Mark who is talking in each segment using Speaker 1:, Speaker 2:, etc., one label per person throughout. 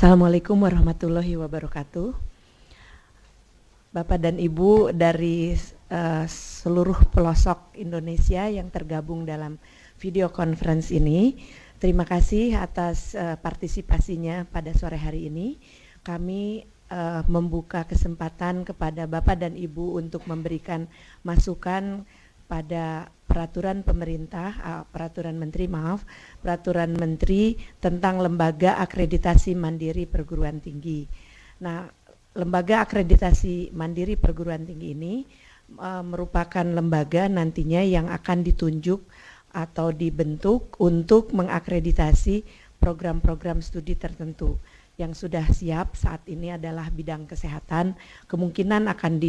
Speaker 1: Assalamualaikum warahmatullahi wabarakatuh. Bapak dan Ibu dari seluruh pelosok Indonesia yang tergabung dalam video conference ini, terima kasih atas partisipasinya pada sore hari ini. Kami membuka kesempatan kepada Bapak dan Ibu untuk memberikan masukan pada peraturan menteri tentang lembaga akreditasi mandiri perguruan tinggi. Nah, lembaga akreditasi mandiri perguruan tinggi ini merupakan lembaga nantinya yang akan ditunjuk atau dibentuk untuk mengakreditasi program-program studi tertentu. Yang sudah siap saat ini adalah bidang kesehatan, kemungkinan akan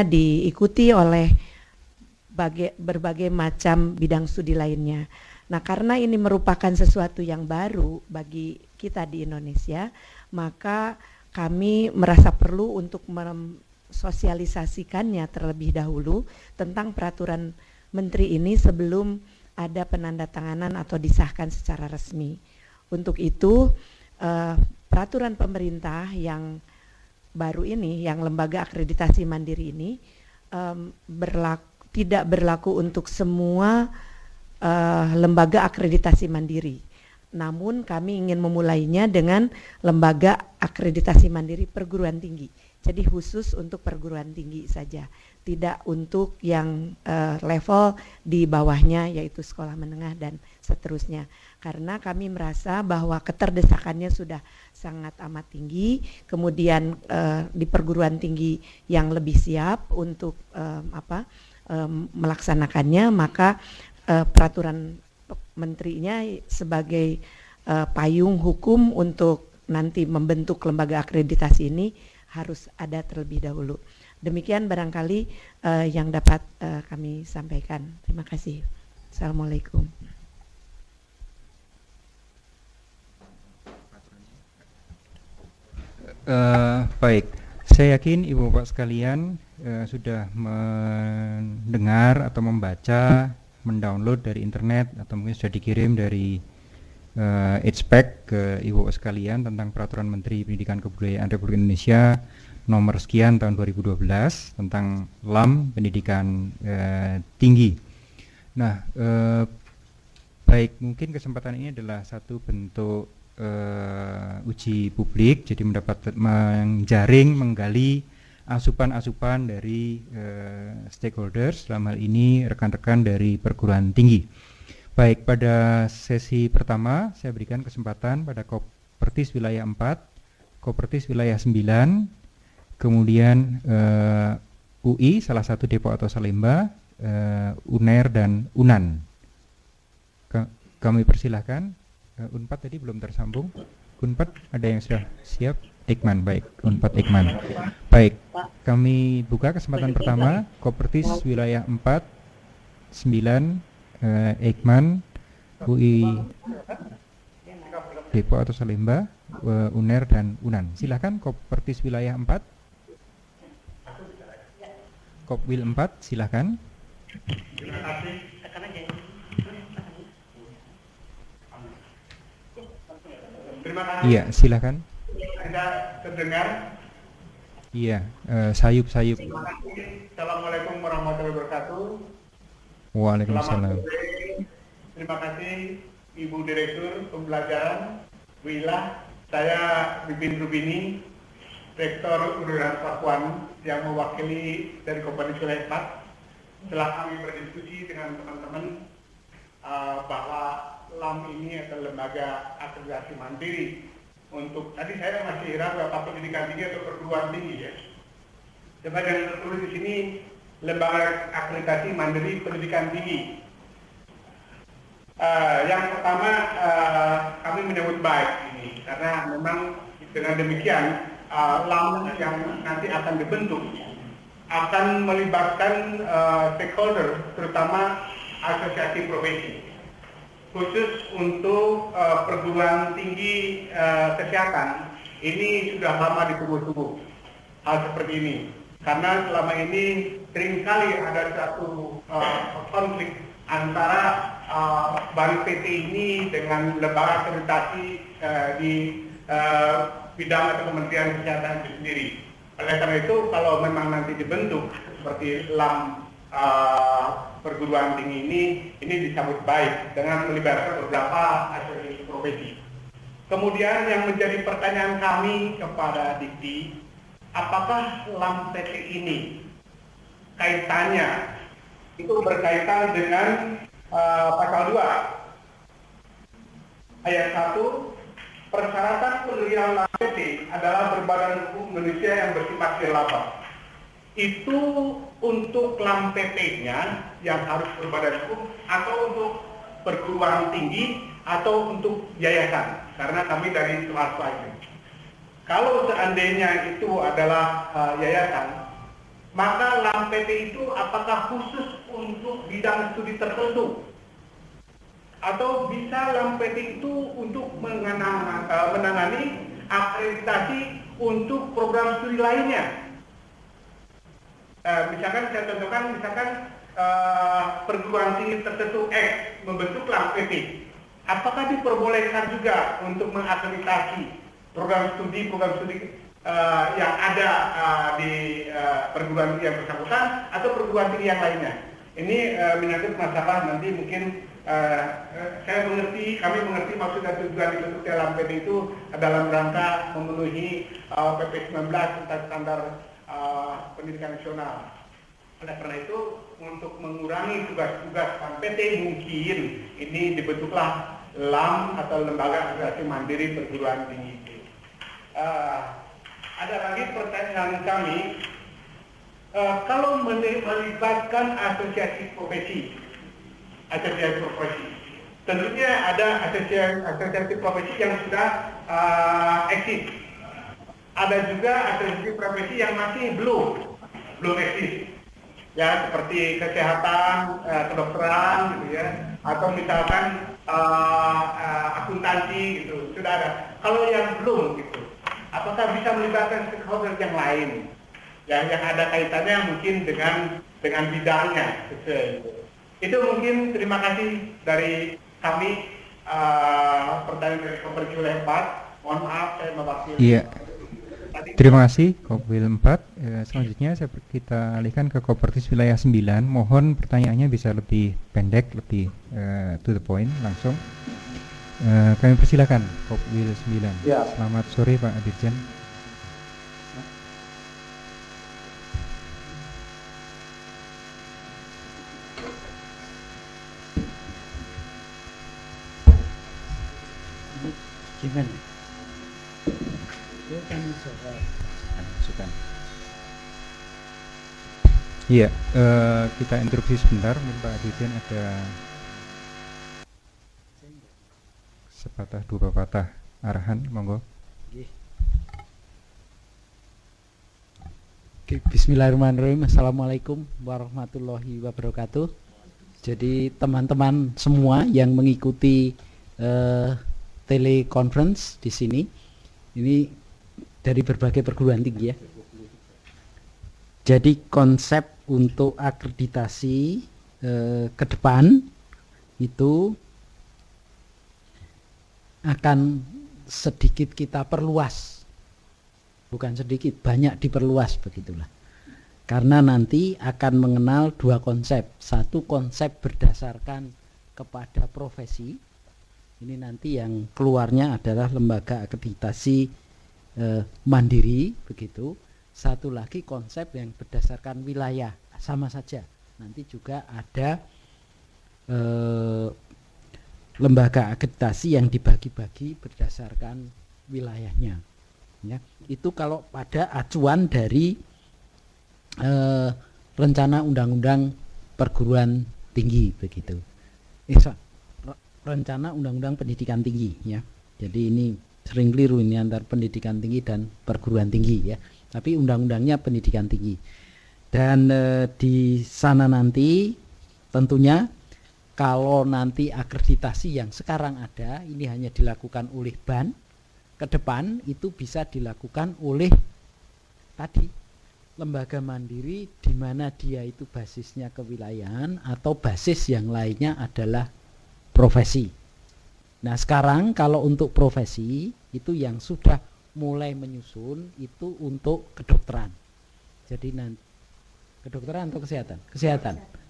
Speaker 1: diikuti oleh berbagai macam bidang studi lainnya. Nah, karena ini merupakan sesuatu yang baru bagi kita di Indonesia, maka kami merasa perlu untuk mensosialisasikannya terlebih dahulu tentang peraturan menteri ini sebelum ada penandatanganan atau disahkan secara resmi. Untuk itu, peraturan pemerintah yang baru ini, yang lembaga akreditasi mandiri ini tidak berlaku untuk semua lembaga akreditasi mandiri. Namun kami ingin memulainya dengan lembaga akreditasi mandiri perguruan tinggi. Jadi khusus untuk perguruan tinggi saja, tidak untuk yang level di bawahnya yaitu sekolah menengah dan seterusnya. Karena kami merasa bahwa keterdesakannya sudah sangat amat tinggi, kemudian di perguruan tinggi yang lebih siap untuk melaksanakannya, maka peraturan menterinya sebagai payung hukum untuk nanti membentuk lembaga akreditasi ini harus ada terlebih dahulu. Demikian barangkali yang dapat kami sampaikan. Terima kasih. Assalamualaikum.
Speaker 2: Baik, saya yakin Ibu Bapak sekalian sudah mendengar atau membaca, mendownload dari internet atau mungkin sudah dikirim dari HPEC ke Ibu Bapak sekalian tentang Peraturan Menteri Pendidikan Kebudayaan Republik Indonesia nomor sekian tahun 2012 tentang LAM pendidikan tinggi. Nah, baik, mungkin kesempatan ini adalah satu bentuk uji publik, jadi menjaring, menggali asupan-asupan dari stakeholders, dalam hal ini rekan-rekan dari perguruan tinggi. Baik, pada sesi pertama saya berikan kesempatan pada Kopertis Wilayah 4, Kopertis Wilayah 9, kemudian UI, salah satu Depok atau Salemba, UNER dan UNAN. Kami persilahkan. Unpad tadi belum tersambung. Unpad ada yang sudah siap? Ekman, baik. Unpad Ekman. Baik, kami buka kesempatan pertama, Kopertis Wilayah 4, 9, Ekman, UI Depok atau Salemba, UNER dan UNAN. Silakan Kopertis Wilayah 4. Kopwil 4, silakan.
Speaker 3: Terima kasih. Terima kasih.
Speaker 2: Iya, silakan.
Speaker 3: Anda terdengar?
Speaker 2: Iya, sayup-sayup.
Speaker 3: Terima kasih. Assalamualaikum warahmatullahi wabarakatuh.
Speaker 2: Waalaikumsalam.
Speaker 3: Terima kasih Ibu Direktur Pembelajaran WILA. Saya Bibin Rubini, Rektor Universitas Pakuan yang mewakili dari Kopertis Wilayah 4. Setelah kami berdiskusi dengan teman-teman bahwa LAM ini adalah lembaga akreditasi mandiri untuk, tadi saya masih ragu apakah pendidikan tinggi atau perguruan tinggi ya. Coba yang tertulis di sini lembaga akreditasi mandiri pendidikan tinggi. Yang pertama kami menyambut baik ini karena memang dengan demikian LAM yang nanti akan dibentuk akan melibatkan stakeholder, terutama asosiasi profesi, khusus untuk perguruan tinggi kesehatan. Ini sudah lama ditunggu-tunggu hal seperti ini, karena selama ini seringkali ada satu konflik antara Bank PT ini dengan lembaga akreditasi di bidang atau Kementerian Kesehatan itu sendiri. Oleh karena itu, kalau memang nanti dibentuk seperti LAM perguruan tinggi ini disambut baik dengan melibatkan beberapa asosiasi profesi. Kemudian yang menjadi pertanyaan kami kepada Dikti, apakah LAM PT ini kaitannya itu berkaitan dengan pasal 2 ayat 1, persyaratan pendirian LAM PT adalah berbadan hukum Indonesia yang bersifat nirlaba. Itu untuk LAM PT-nya yang harus berbadan hukum atau untuk perguruan tinggi atau untuk yayasan, karena kami dari swasta itu. Kalau seandainya itu adalah yayasan, maka LAM PT itu apakah khusus untuk bidang studi tertentu? Atau bisa LAM PT itu untuk menangani akreditasi untuk program studi lainnya? Misalkan saya contohkan, perguruan tinggi tertentu X membentuk LAM PT. Apakah diperbolehkan juga untuk mengakreditasi program studi yang ada di perguruan tinggi yang bersangkutan atau perguruan tinggi yang lainnya? Ini menyangkut masalah nanti mungkin kami mengerti maksud dan tujuan dibentuk dalam PT itu dalam rangka memenuhi PP 19 tentang standar pendidikan nasional. Oleh karena itu, untuk mengurangi tugas-tugas PT mungkin ini dibentuklah LAM atau Lembaga Akreditasi Mandiri Perguruan Tinggi itu. Ada lagi pertanyaan kami, kalau melibatkan asosiasi profesi, tentunya ada asosiasi profesi yang sudah eksis. Ada juga asosiasi profesi yang masih belum eksis. Ya, seperti kesehatan, kedokteran gitu ya, atau misalkan akuntansi gitu, sudah ada. Kalau yang belum gitu, apakah bisa melibatkan stakeholder yang lain? Yang ada kaitannya mungkin dengan bidangnya gitu. Itu mungkin terima kasih dari kami, pertanyaan dari Koperasi wilayah 4. Mohon maaf saya mewakili.
Speaker 2: Iya. Terima kasih Kopwil 4. Selanjutnya kita alihkan ke Kopertis wilayah 9. Mohon pertanyaannya bisa lebih pendek, lebih to the point, langsung. Kami persilakan Kopwil 9. Ya. Selamat sore Pak Dirjen.
Speaker 4: Gimana?
Speaker 2: Iya, kita interupsi sebentar. Mungkin Pak Dirjen ada sepatah dua patah arahan, monggo.
Speaker 4: Oke, bismillahirrahmanirrahim. Assalamualaikum warahmatullahi wabarakatuh. Jadi teman-teman semua yang mengikuti teleconference di sini, ini dari berbagai perguruan tinggi ya. Jadi konsep untuk akreditasi ke depan itu akan sedikit kita perluas, bukan sedikit, banyak diperluas begitulah. Karena nanti akan mengenal dua konsep. Satu konsep berdasarkan kepada profesi. Ini nanti yang keluarnya adalah lembaga akreditasi mandiri begitu. Satu lagi konsep yang berdasarkan wilayah, sama saja. Nanti juga ada lembaga akreditasi yang dibagi-bagi berdasarkan wilayahnya. Ya, itu kalau pada acuan dari rencana undang-undang perguruan tinggi begitu. Rencana undang-undang pendidikan tinggi ya. Jadi ini sering keliru ini antar pendidikan tinggi dan perguruan tinggi ya. Tapi undang-undangnya pendidikan tinggi. Dan di sana nanti tentunya kalau nanti akreditasi yang sekarang ada ini hanya dilakukan oleh BAN, ke depan itu bisa dilakukan oleh tadi lembaga mandiri di mana dia itu basisnya kewilayahan atau basis yang lainnya adalah profesi. Nah sekarang kalau untuk profesi itu yang sudah mulai menyusun itu untuk kedokteran. Jadi nanti kedokteran atau kesehatan?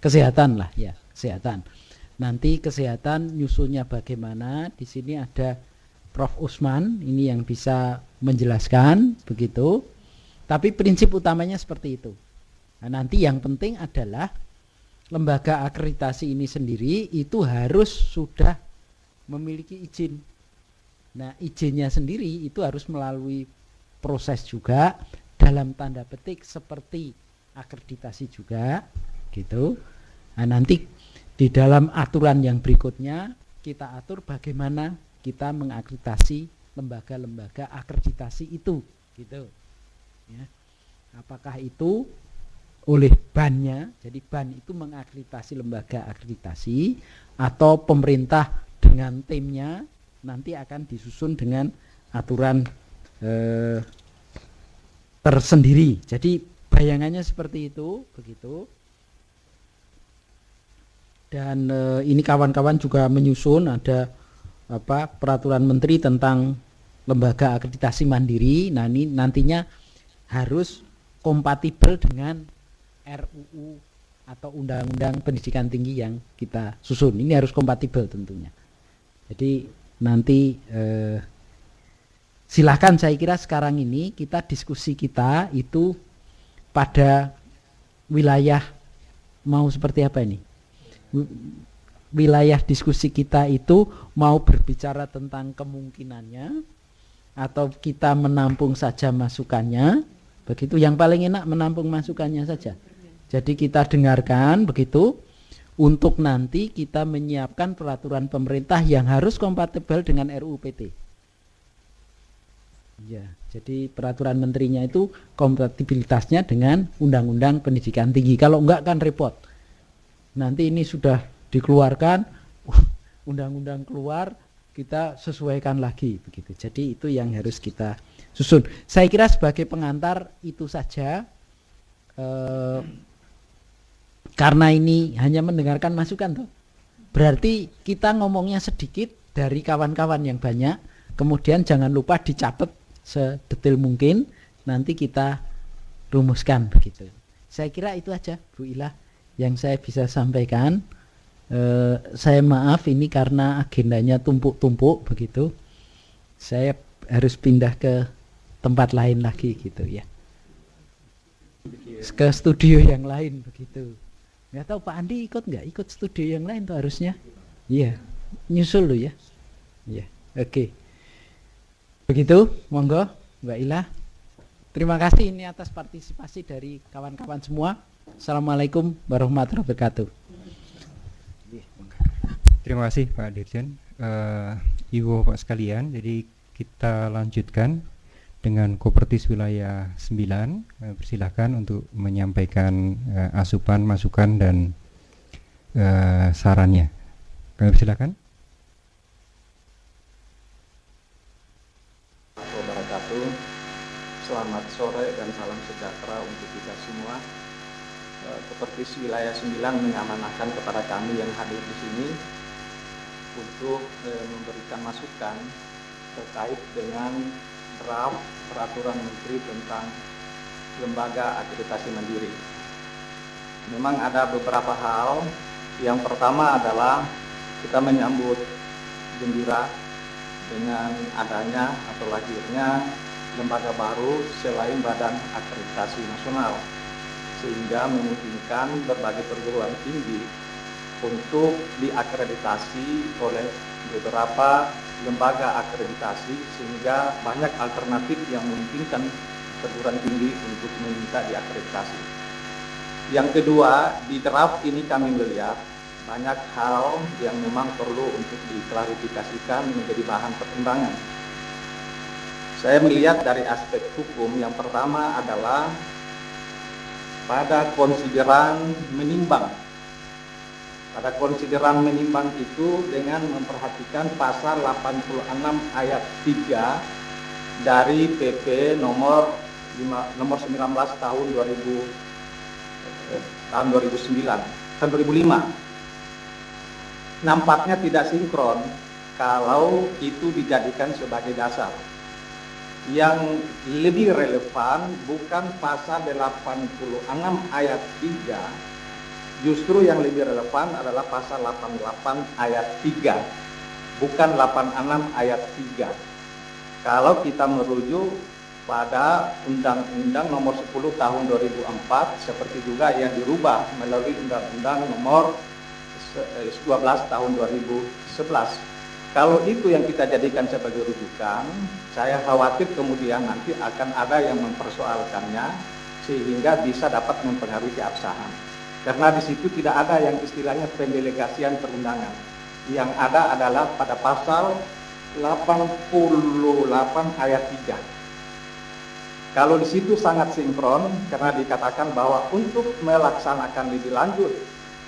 Speaker 4: Kesehatan lah ya, kesehatan. Nanti kesehatan nyusunnya bagaimana? Di sini ada Prof. Usman, ini yang bisa menjelaskan begitu. Tapi prinsip utamanya seperti itu. Nah, nanti yang penting adalah lembaga akreditasi ini sendiri itu harus sudah memiliki izin. Nah, izinnya sendiri itu harus melalui proses juga dalam tanda petik seperti akreditasi juga gitu. Nah, nanti di dalam aturan yang berikutnya kita atur bagaimana kita mengakreditasi lembaga-lembaga akreditasi itu gitu. Ya. Apakah itu oleh BAN-nya, jadi BAN itu mengakreditasi lembaga akreditasi, atau pemerintah dengan timnya nanti akan disusun dengan aturan tersendiri. Jadi bayangannya seperti itu, begitu. Dan ini kawan-kawan juga menyusun ada peraturan menteri tentang lembaga akreditasi mandiri. Nah ini nantinya harus kompatibel dengan RUU atau Undang-Undang Pendidikan Tinggi yang kita susun. Ini harus kompatibel tentunya. Jadi nanti silahkan, saya kira sekarang ini kita diskusi kita itu pada wilayah mau seperti apa ini? Wilayah diskusi kita itu mau berbicara tentang kemungkinannya atau kita menampung saja masukannya, begitu. Yang paling enak menampung masukannya saja. Jadi kita dengarkan begitu, untuk nanti kita menyiapkan peraturan pemerintah yang harus kompatibel dengan RUU PT. Ya, jadi peraturan menterinya itu kompatibilitasnya dengan Undang-Undang Pendidikan Tinggi. Kalau enggak kan repot. Nanti ini sudah dikeluarkan, undang-undang keluar, kita sesuaikan lagi begitu. Jadi itu yang harus kita susun. Saya kira sebagai pengantar itu saja. Karena ini hanya mendengarkan masukan toh. Berarti kita ngomongnya sedikit dari kawan-kawan yang banyak. Kemudian jangan lupa dicatat sedetail mungkin. Nanti kita rumuskan begitu. Saya kira itu aja Bu Ilah yang saya bisa sampaikan. Saya maaf ini karena agendanya tumpuk-tumpuk begitu. Saya harus pindah ke tempat lain lagi gitu ya. Ke studio yang lain begitu. Nggak tahu Pak Andi ikut nggak? Ikut studio yang lain tuh harusnya. Iya, nyusul lu ya. Iya, oke. Begitu, monggo Mbak Ilah. Terima kasih ini atas partisipasi dari kawan-kawan semua. Assalamualaikum warahmatullahi wabarakatuh.
Speaker 2: Terima kasih Pak Dirjen. Ibu Bapak sekalian, jadi kita lanjutkan dengan Kopertis Wilayah 9. Persilahkan untuk menyampaikan asupan, masukan dan sarannya. Kami persilahkan.
Speaker 5: Wabarakatuh. Selamat sore dan salam sejahtera untuk kita semua. Kopertis Wilayah 9 mengamanahkan kepada kami yang hadir di sini untuk memberikan masukan terkait dengan draft peraturan menteri tentang lembaga akreditasi mandiri. Memang ada beberapa hal. Yang pertama adalah kita menyambut gembira dengan adanya atau lahirnya lembaga baru selain Badan Akreditasi Nasional, sehingga memungkinkan berbagai perguruan tinggi untuk diakreditasi oleh beberapa lembaga akreditasi, sehingga banyak alternatif yang memungkinkan perguruan tinggi untuk meminta diakreditasi. Yang kedua, di draft ini kami melihat banyak hal yang memang perlu untuk diklarifikasikan menjadi bahan pertimbangan. Saya melihat dari aspek hukum, yang pertama adalah pada konsideran menimbang. Pada konsideran menimbang itu dengan memperhatikan pasal 86 ayat 3 dari PP nomor 19 tahun 2009, tahun 2005. nampaknya tidak sinkron kalau itu dijadikan sebagai dasar. Yang lebih relevan bukan pasal 86 ayat 3, justru yang lebih relevan adalah pasal 88 ayat 3, bukan 86 ayat 3. Kalau kita merujuk pada Undang-Undang Nomor 10 Tahun 2004, seperti juga yang dirubah melalui Undang-Undang Nomor 12 Tahun 2011. Kalau itu yang kita jadikan sebagai rujukan, saya khawatir kemudian nanti akan ada yang mempersoalkannya sehingga bisa dapat mempengaruhi keabsahan. Karena di situ tidak ada yang istilahnya pendelegasian perundangan. Yang ada adalah pada pasal 88 ayat 3. Kalau di situ sangat sinkron karena dikatakan bahwa untuk melaksanakan lebih lanjut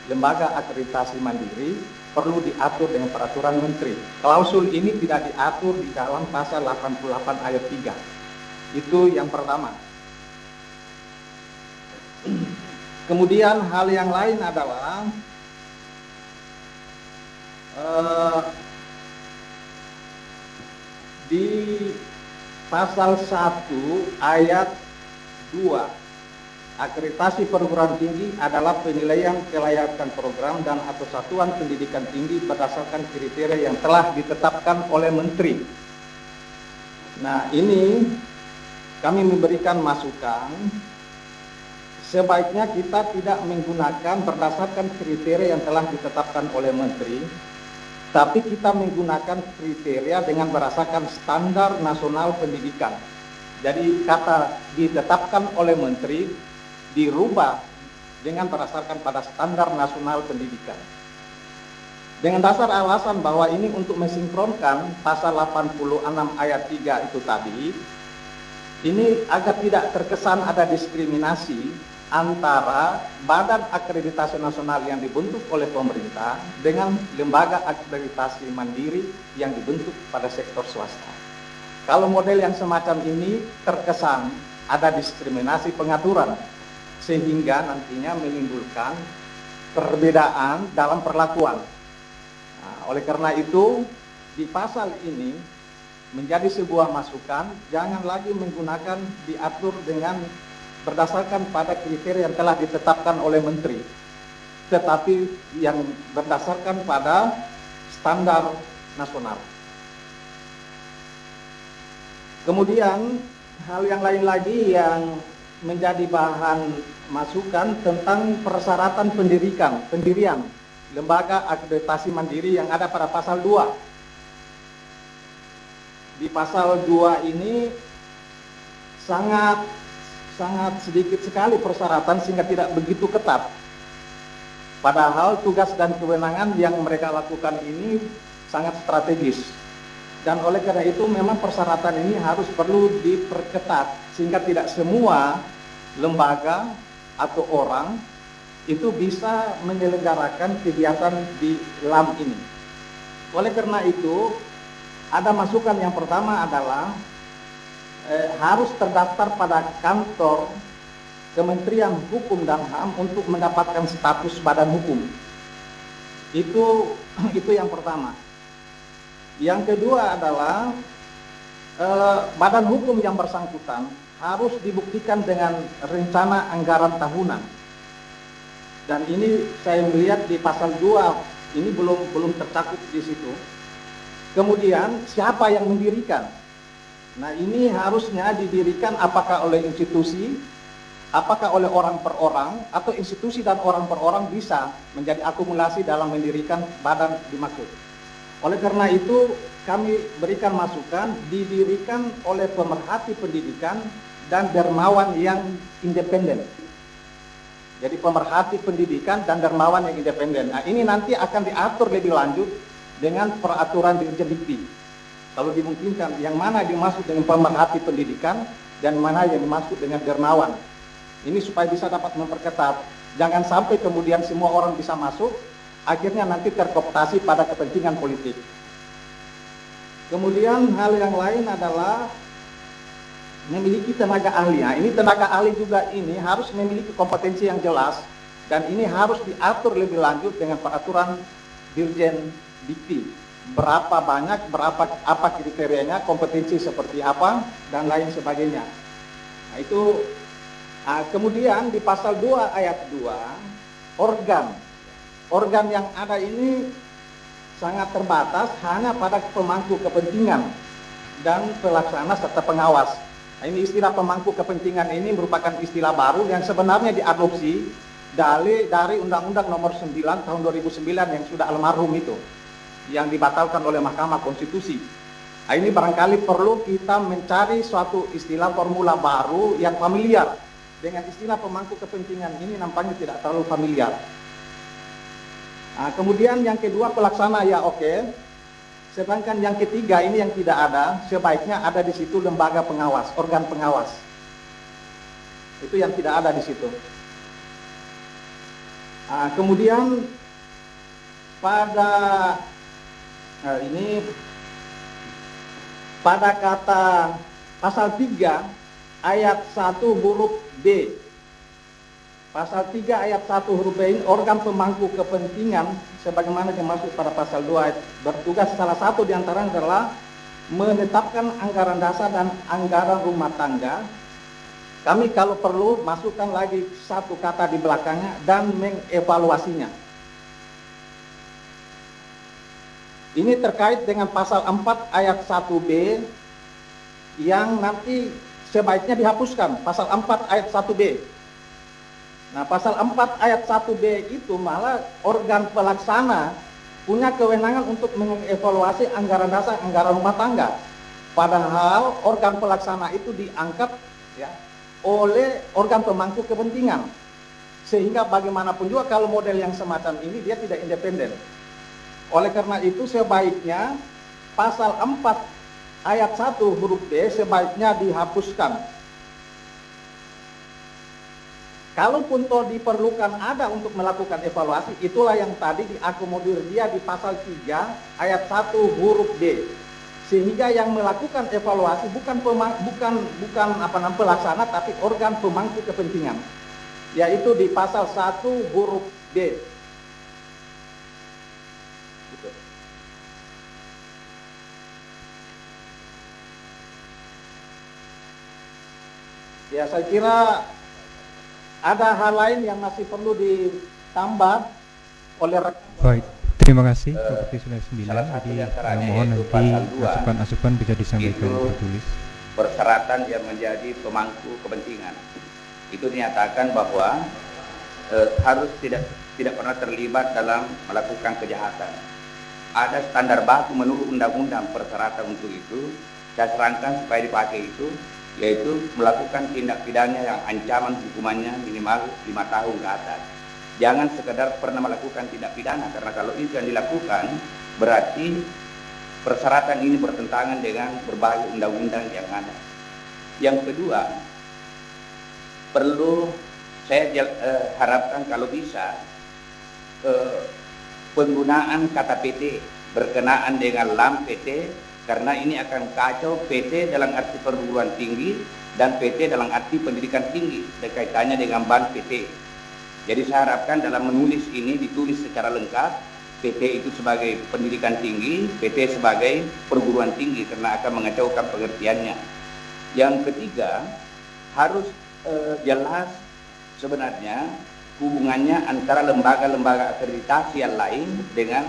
Speaker 5: lembaga akreditasi mandiri perlu diatur dengan peraturan menteri. Klausul ini tidak diatur di dalam pasal 88 ayat 3. Itu yang pertama. Kemudian hal yang lain adalah di pasal 1 ayat 2, akreditasi perguruan tinggi adalah penilaian kelayakan program dan atau satuan pendidikan tinggi berdasarkan kriteria yang telah ditetapkan oleh menteri. Nah, ini kami memberikan masukan, sebaiknya kita tidak menggunakan berdasarkan kriteria yang telah ditetapkan oleh menteri, tapi kita menggunakan kriteria dengan berdasarkan standar nasional pendidikan. Jadi kata ditetapkan oleh menteri dirubah dengan berdasarkan pada standar nasional pendidikan. Dengan dasar alasan bahwa ini untuk mensinkronkan pasal 86 ayat 3 itu tadi, ini agar tidak terkesan ada diskriminasi antara badan akreditasi nasional yang dibentuk oleh pemerintah dengan lembaga akreditasi mandiri yang dibentuk pada sektor swasta. Kalau model yang semacam ini terkesan ada diskriminasi pengaturan, sehingga nantinya menimbulkan perbedaan dalam perlakuan. Nah, oleh karena itu, di pasal ini menjadi sebuah masukan, jangan lagi menggunakan diatur dengan berdasarkan pada kriteria yang telah ditetapkan oleh menteri, tetapi yang berdasarkan pada standar nasional. Kemudian hal yang lain lagi yang menjadi bahan masukan tentang persyaratan pendirian lembaga akreditasi mandiri yang ada pada pasal 2. Di pasal 2 ini sangat sedikit sekali persyaratan sehingga tidak begitu ketat. Padahal tugas dan kewenangan yang mereka lakukan ini sangat strategis. Dan oleh karena itu memang persyaratan ini harus perlu diperketat sehingga tidak semua lembaga atau orang itu bisa menyelenggarakan kegiatan di LAM ini. Oleh karena itu ada masukan yang pertama adalah harus terdaftar pada kantor Kementerian Hukum dan HAM untuk mendapatkan status badan hukum. Itu yang pertama. Yang kedua adalah badan hukum yang bersangkutan harus dibuktikan dengan rencana anggaran tahunan. Dan ini saya melihat di pasal 2 ini belum tercakup di situ. Kemudian siapa yang mendirikan? Nah, ini harusnya didirikan apakah oleh institusi, apakah oleh orang per orang, atau institusi dan orang per orang bisa menjadi akumulasi dalam mendirikan badan dimaksud. Oleh karena itu, kami berikan masukan didirikan oleh pemerhati pendidikan dan dermawan yang independen. Jadi pemerhati pendidikan dan dermawan yang independen. Nah, ini nanti akan diatur lebih lanjut dengan peraturan Dirjen Dikti. Kalau dimungkinkan, yang mana dimaksud dengan pemerhati pendidikan dan mana yang dimaksud dengan dermawan. Ini supaya bisa dapat memperketat. Jangan sampai kemudian semua orang bisa masuk, akhirnya nanti terkooptasi pada kepentingan politik. Kemudian hal yang lain adalah memiliki tenaga ahli. Nah, ini tenaga ahli juga ini harus memiliki kompetensi yang jelas dan ini harus diatur lebih lanjut dengan peraturan Dirjen Dikti. Berapa banyak, apa kriterianya, kompetensi seperti apa, dan lain sebagainya. Nah, itu kemudian di pasal 2 ayat 2, organ yang ada ini sangat terbatas hanya pada pemangku kepentingan dan pelaksana serta pengawas. Nah, ini istilah pemangku kepentingan ini merupakan istilah baru yang sebenarnya diadopsi dari Undang-Undang Nomor 9 tahun 2009 yang sudah almarhum itu, yang dibatalkan oleh Mahkamah Konstitusi. Nah, ini barangkali perlu kita mencari suatu istilah formula baru yang familiar. Dengan istilah pemangku kepentingan ini nampaknya tidak terlalu familiar. Nah, kemudian yang kedua pelaksana ya oke. Sedangkan yang ketiga ini yang tidak ada, sebaiknya ada di situ lembaga pengawas, organ pengawas. Itu yang tidak ada di situ. Nah, kemudian pada pada kata pasal 3 ayat 1 huruf B. Pasal 3 ayat 1 huruf B ini organ pemangku kepentingan sebagaimana dimaksud pada pasal 2 ayat bertugas salah satu diantaranya adalah menetapkan anggaran dasar dan anggaran rumah tangga. Kami kalau perlu masukkan lagi satu kata di belakangnya dan mengevaluasinya. Ini terkait dengan pasal 4 ayat 1B yang nanti sebaiknya dihapuskan, pasal 4 ayat 1B. Nah, pasal 4 ayat 1B itu malah organ pelaksana punya kewenangan untuk mengevaluasi anggaran dasar, anggaran rumah tangga. Padahal organ pelaksana itu diangkat ya oleh organ pemangku kepentingan. Sehingga bagaimanapun juga kalau model yang semacam ini dia tidak independen. Oleh karena itu sebaiknya pasal 4 ayat 1 huruf B sebaiknya dihapuskan. Kalaupun toh diperlukan ada untuk melakukan evaluasi, itulah yang tadi diakomodir dia di pasal 3 ayat 1 huruf D. Sehingga yang melakukan evaluasi bukan pelaksana tapi organ pemangku kepentingan. Yaitu di pasal 1 huruf D. Gitu. Ya, saya kira ada hal lain yang masih perlu ditambah oleh rekan.
Speaker 2: Baik, terima kasih seperti sudah 9. Jadi mohon nanti asupan-asupan bisa disampaikan tertulis.
Speaker 6: Persyaratan yang menjadi pemangku kepentingan itu dinyatakan bahwa harus tidak pernah terlibat dalam melakukan kejahatan. Ada standar baku menurut undang-undang persyaratan untuk itu. Saya sarankan supaya dipakai itu, yaitu melakukan tindak pidana yang ancaman hukumannya minimal 5 tahun ke atas. Jangan sekedar pernah melakukan tindak pidana, karena kalau itu yang dilakukan berarti persyaratan ini bertentangan dengan berbagai undang-undang yang ada. Yang kedua, perlu saya harapkan kalau bisa penggunaan kata PT berkenaan dengan LAM PT, karena ini akan kacau PT dalam arti perguruan tinggi dan PT dalam arti pendidikan tinggi dan kaitannya dengan ban PT. Jadi saya harapkan dalam menulis ini ditulis secara lengkap, PT itu sebagai pendidikan tinggi, PT sebagai perguruan tinggi, karena akan mengacaukan pengertiannya. Yang ketiga, harus jelas sebenarnya hubungannya antara lembaga-lembaga akreditasi yang lain dengan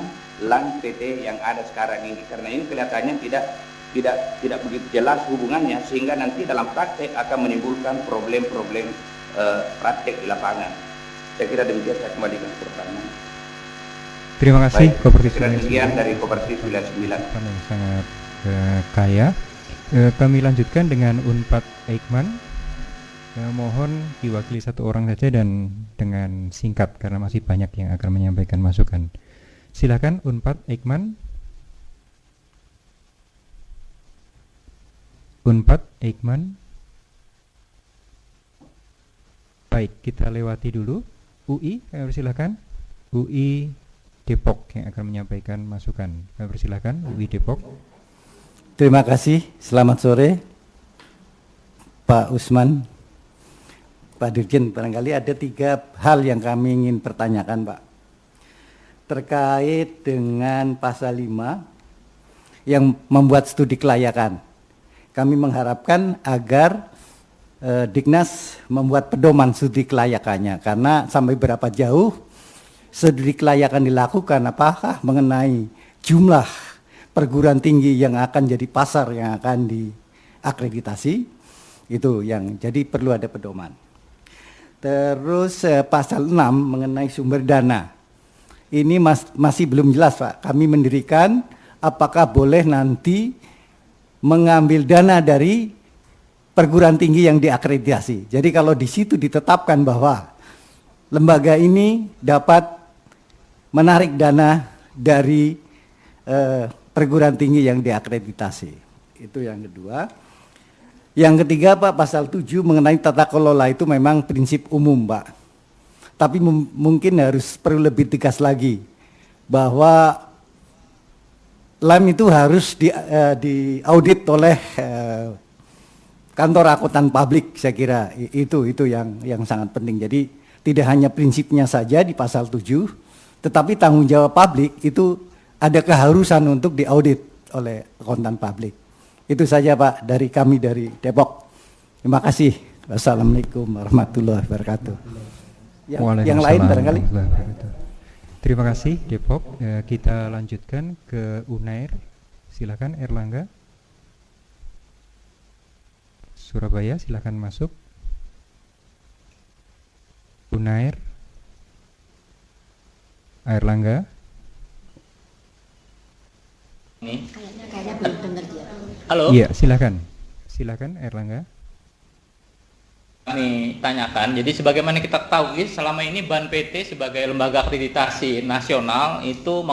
Speaker 6: LAN PT yang ada sekarang ini, karena ini kelihatannya tidak begitu jelas hubungannya, sehingga nanti dalam praktek akan menimbulkan problem-problem praktek di lapangan. Saya kira demikian, saya kembalikan ke pertanyaan.
Speaker 2: Terima kasih Koperasi
Speaker 6: demikian dari Koperasi 99
Speaker 2: yang sangat kaya. Kami lanjutkan dengan Unpad Eijkman. Mohon diwakili satu orang saja dan dengan singkat karena masih banyak yang akan menyampaikan masukan. Silakan Unpad Eijkman. Unpad Eijkman. Baik, kita lewati dulu UI, kami persilakan. UI Depok yang akan menyampaikan masukan. Kami persilakan UI Depok.
Speaker 7: Terima kasih. Selamat sore Pak Usman, Pak Dirjen. Barangkali ada 3 hal yang kami ingin pertanyakan, Pak. terkait dengan pasal 5 yang membuat studi kelayakan. Kami mengharapkan agar Dignas membuat pedoman studi kelayakannya, karena sampai berapa jauh studi kelayakan dilakukan, apakah mengenai jumlah perguruan tinggi yang akan jadi pasar yang akan diakreditasi, itu yang jadi perlu ada pedoman. Terus pasal 6 mengenai sumber dana, ini masih belum jelas Pak. Kami mendirikan apakah boleh nanti mengambil dana dari perguruan tinggi yang diakreditasi. Jadi kalau di situ ditetapkan bahwa lembaga ini dapat menarik dana dari perguruan tinggi yang diakreditasi. Itu yang kedua. Yang ketiga Pak, pasal 7 mengenai tata kelola itu memang prinsip umum Pak. Tapi mungkin harus perlu lebih tegas lagi bahwa LAM itu harus diaudit oleh kantor akuntan publik, saya kira itu yang sangat penting. Jadi tidak hanya prinsipnya saja di pasal 7, tetapi tanggung jawab publik itu ada keharusan untuk diaudit oleh akuntan publik. Itu saja Pak dari kami dari Depok. Terima kasih. Wassalamualaikum warahmatullahi wabarakatuh. Yang lain barangkali.
Speaker 2: Terima kasih Depok. Kita lanjutkan ke Unair. Silakan Erlangga. Surabaya, silakan masuk. Unair. Erlangga.
Speaker 8: Ini kayaknya belum dengar dia. Halo.
Speaker 2: Iya, silakan. Silakan Erlangga.
Speaker 8: Kami tanyakan, jadi sebagaimana kita tahu selama ini BAN PT sebagai lembaga akreditasi nasional itu